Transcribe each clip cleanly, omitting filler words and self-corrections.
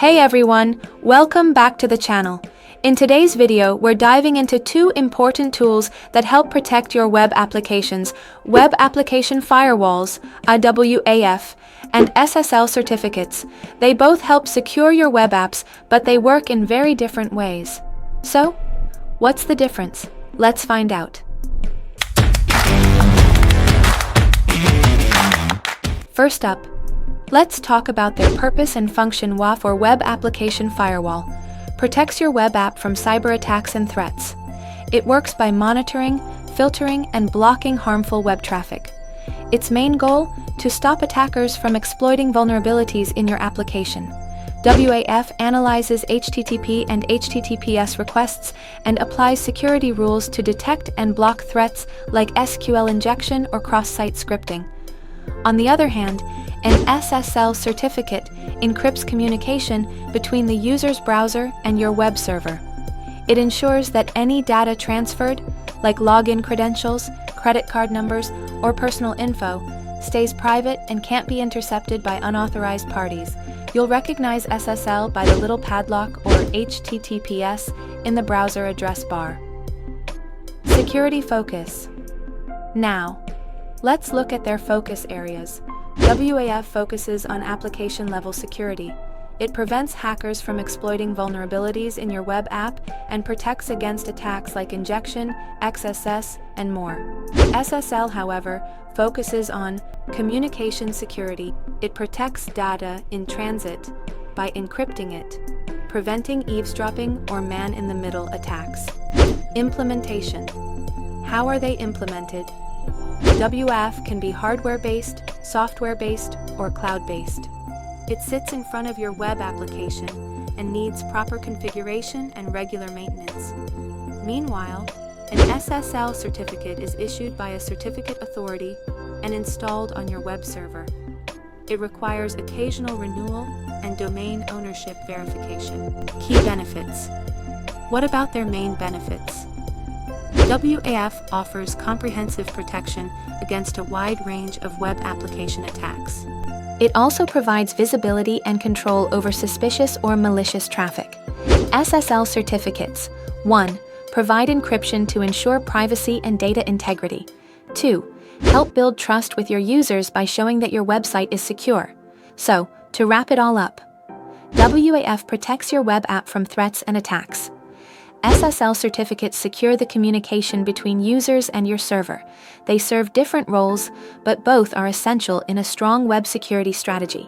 Hey everyone, welcome back to the channel. In today's video, we're diving into two important tools that help protect your web applications: Web Application Firewalls, WAF, and SSL certificates. They both help secure your web apps, but they work in very different ways. So, what's the difference? Let's find out. First up, let's talk about their purpose and function. WAF, or Web Application Firewall, protects your web app from cyber attacks and threats. It works by monitoring, filtering, and blocking harmful web traffic. Its main goal: to stop attackers from exploiting vulnerabilities in your application. WAF analyzes HTTP and HTTPS requests and applies security rules to detect and block threats like SQL injection or cross-site scripting. On the other hand, an SSL certificate encrypts communication between the user's browser and your web server. It ensures that any data transferred, like login credentials, credit card numbers, or personal info, stays private and can't be intercepted by unauthorized parties. You'll recognize SSL by the little padlock or HTTPS in the browser address bar. Security focus. Now, let's look at their focus areas. WAF focuses on application-level security. It prevents hackers from exploiting vulnerabilities in your web app and protects against attacks like injection, XSS, and more. SSL, however, focuses on communication security. It protects data in transit by encrypting it, preventing eavesdropping or man-in-the-middle attacks. Implementation. How are they implemented? WAF can be hardware-based, software-based, or cloud-based. It sits in front of your web application and needs proper configuration and regular maintenance. Meanwhile, an SSL certificate is issued by a certificate authority and installed on your web server. It requires occasional renewal and domain ownership verification. Key benefits. What about their main benefits? WAF offers comprehensive protection against a wide range of web application attacks. It also provides visibility and control over suspicious or malicious traffic. SSL certificates. 1. Provide encryption to ensure privacy and data integrity. 2. Help build trust with your users by showing that your website is secure. So, to wrap it all up, WAF protects your web app from threats and attacks. SSL certificates secure the communication between users and your server. They serve different roles, but both are essential in a strong web security strategy.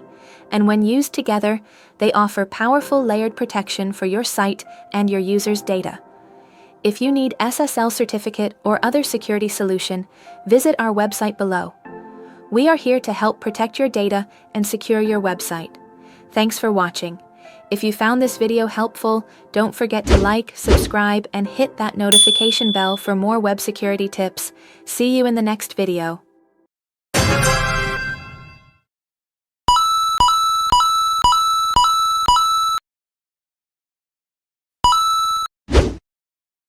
And when used together, they offer powerful layered protection for your site and your users' data. If you need SSL certificate or other security solution, visit our website below. We are here to help protect your data and secure your website. Thanks for watching. If you found this video helpful, don't forget to like, subscribe, and hit that notification bell for more web security tips. See you in the next video.